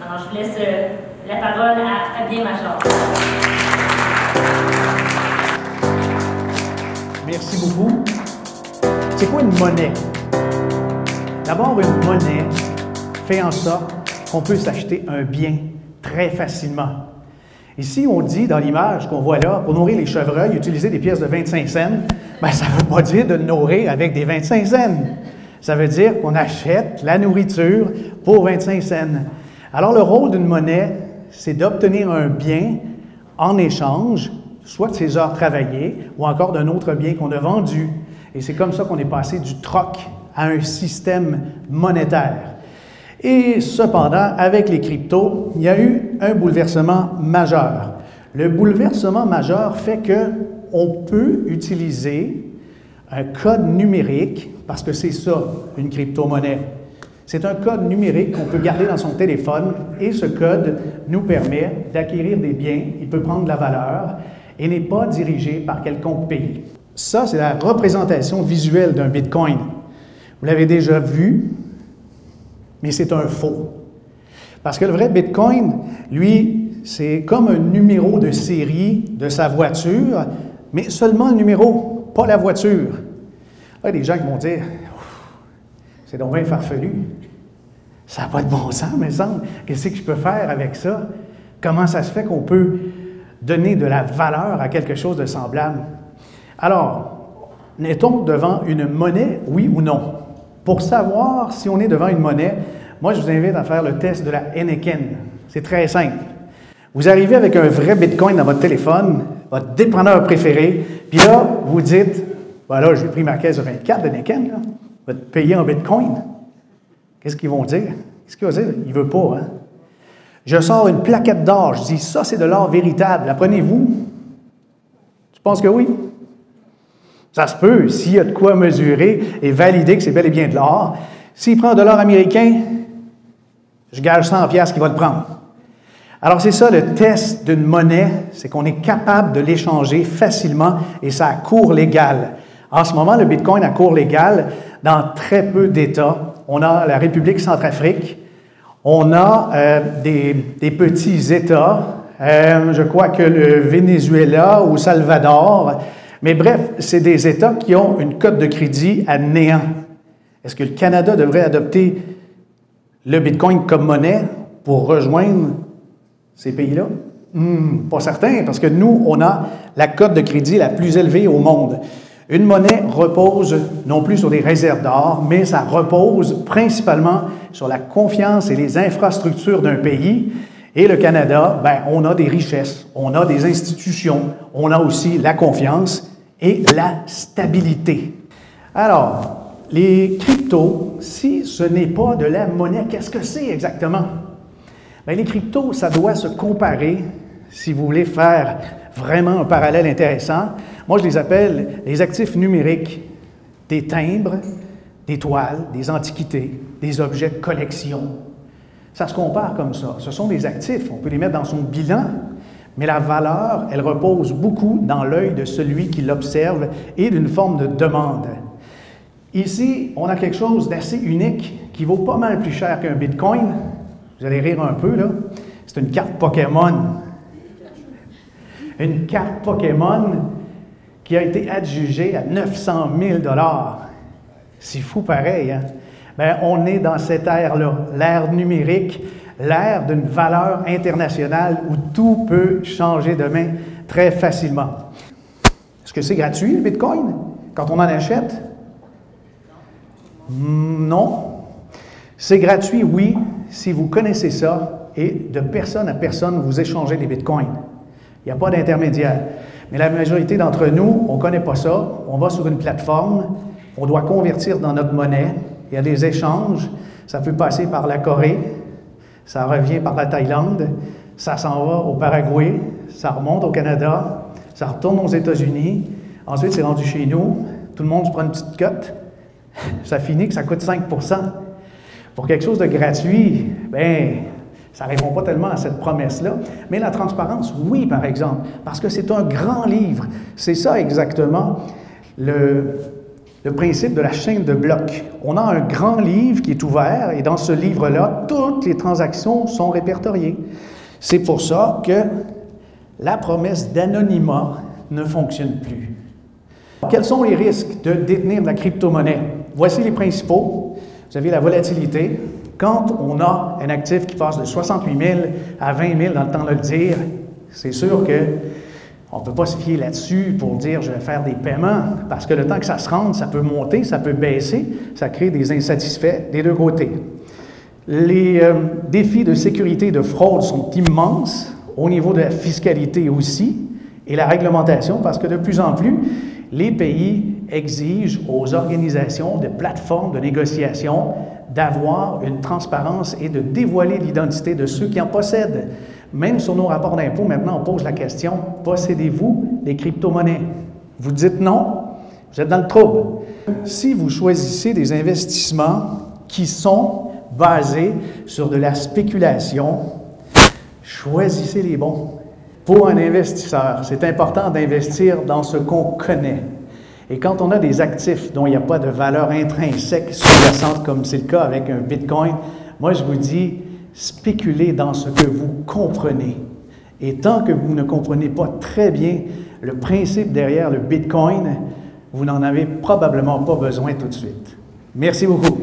Alors, je vous laisse la parole à Fabien Major. Merci beaucoup. C'est quoi une monnaie? D'abord, une monnaie fait en sorte qu'on peut s'acheter un bien très facilement. Ici, on dit dans l'image qu'on voit là, pour nourrir les chevreuils, utiliser des pièces de 25 cents. Bien, ça ne veut pas dire de le nourrir avec des 25 cents. Ça veut dire qu'on achète la nourriture pour 25 cents. Alors, le rôle d'une monnaie, c'est d'obtenir un bien en échange, soit de ses heures travaillées ou encore d'un autre bien qu'on a vendu. Et c'est comme ça qu'on est passé du troc à un système monétaire. Et cependant, avec les cryptos, il y a eu un bouleversement majeur. Le bouleversement majeur fait qu'on peut utiliser un code numérique, parce que c'est ça, une crypto-monnaie. C'est un code numérique qu'on peut garder dans son téléphone et ce code nous permet d'acquérir des biens, il peut prendre de la valeur et n'est pas dirigé par quelconque pays. Ça, c'est la représentation visuelle d'un Bitcoin. Vous l'avez déjà vu, mais c'est un faux. Parce que le vrai Bitcoin, lui, c'est comme un numéro de série de sa voiture, mais seulement le numéro, pas la voiture. Il y a des gens qui vont dire « C'est donc bien farfelu. Ça n'a pas de bon sens, me semble. Qu'est-ce que je peux faire avec ça? Comment ça se fait qu'on peut donner de la valeur à quelque chose de semblable? » Alors, est-on devant une monnaie, oui ou non? Pour savoir si on est devant une monnaie, moi, je vous invite à faire le test de la Heineken. C'est très simple. Vous arrivez avec un vrai Bitcoin dans votre téléphone, votre dépanneur préféré, puis là, vous dites, voilà, j'ai pris ma caisse de 24 de Heineken, là, je vais te payer en Bitcoin. Qu'est-ce qu'ils vont dire? Qu'est-ce qu'ils vont dire? Il ne veut pas, hein? Je sors une plaquette d'or, je dis, ça, c'est de l'or véritable, apprenez-vous? Tu penses que oui? Ça se peut, s'il y a de quoi mesurer et valider que c'est bel et bien de l'or. S'il prend de l'or américain, je gage 100$ qu'il va le prendre. Alors, c'est ça le test d'une monnaie, c'est qu'on est capable de l'échanger facilement et ça a cours légal. En ce moment, le Bitcoin a cours légal dans très peu d'États. On a la République Centrafrique, on a des petits États, je crois que le Venezuela ou Salvador. Mais bref, c'est des États qui ont une cote de crédit à néant. Est-ce que le Canada devrait adopter le Bitcoin comme monnaie pour rejoindre ces pays-là? Pas certain, parce que nous, on a la cote de crédit la plus élevée au monde. Une monnaie repose non plus sur des réserves d'or, mais ça repose principalement sur la confiance et les infrastructures d'un pays. Et le Canada, bien, on a des richesses, on a des institutions, on a aussi la confiance et la stabilité. Alors, les cryptos, si ce n'est pas de la monnaie, qu'est-ce que c'est exactement? Bien, les cryptos, ça doit se comparer, si vous voulez faire vraiment un parallèle intéressant. Moi, je les appelle les actifs numériques, des timbres, des toiles, des antiquités, des objets de collection. Ça se compare comme ça. Ce sont des actifs, on peut les mettre dans son bilan, mais la valeur, elle repose beaucoup dans l'œil de celui qui l'observe et d'une forme de demande. Ici, on a quelque chose d'assez unique qui vaut pas mal plus cher qu'un Bitcoin. Vous allez rire un peu, là. C'est une carte Pokémon. Une carte Pokémon qui a été adjugée à 900 000 $. C'est fou pareil, hein? Bien, on est dans cette ère-là, l'ère numérique, l'ère d'une valeur internationale où tout peut changer demain très facilement. Est-ce que c'est gratuit, le Bitcoin, quand on en achète? Non. C'est gratuit, oui, si vous connaissez ça et de personne à personne, vous échangez des Bitcoins. Il n'y a pas d'intermédiaire. Mais la majorité d'entre nous, on ne connaît pas ça. On va sur une plateforme, on doit convertir dans notre monnaie. Il y a des échanges, ça peut passer par la Corée, ça revient par la Thaïlande, ça s'en va au Paraguay, ça remonte au Canada, ça retourne aux États-Unis, ensuite c'est rendu chez nous, tout le monde se prend une petite cote, ça finit que ça coûte 5 %. Pour quelque chose de gratuit, bien, ça ne répond pas tellement à cette promesse-là, mais la transparence, oui, par exemple, parce que c'est un grand livre, c'est ça exactement. le principe de la chaîne de blocs. On a un grand livre qui est ouvert et dans ce livre-là, toutes les transactions sont répertoriées. C'est pour ça que la promesse d'anonymat ne fonctionne plus. Quels sont les risques de détenir de la crypto-monnaie? Voici les principaux. Vous avez la volatilité. Quand on a un actif qui passe de 68 000 à 20 000 dans le temps de le dire, c'est sûr qu'on ne peut pas se fier là-dessus pour dire je vais faire des paiements, parce que le temps que ça se rende, ça peut monter, ça peut baisser, ça crée des insatisfaits des deux côtés. Les défis de sécurité et de fraude sont immenses, au niveau de la fiscalité aussi, et la réglementation, parce que de plus en plus, les pays exigent aux organisations de plateformes de négociation d'avoir une transparence et de dévoiler l'identité de ceux qui en possèdent. Même sur nos rapports d'impôts, maintenant, on pose la question, possédez-vous des crypto-monnaies? Vous dites non, vous êtes dans le trouble. Si vous choisissez des investissements qui sont basés sur de la spéculation, choisissez les bons. Pour un investisseur, c'est important d'investir dans ce qu'on connaît. Et quand on a des actifs dont il n'y a pas de valeur intrinsèque sous-jacente, comme c'est le cas avec un Bitcoin, moi je vous dis, spéculez dans ce que vous comprenez. Et tant que vous ne comprenez pas très bien le principe derrière le Bitcoin, vous n'en avez probablement pas besoin tout de suite. Merci beaucoup.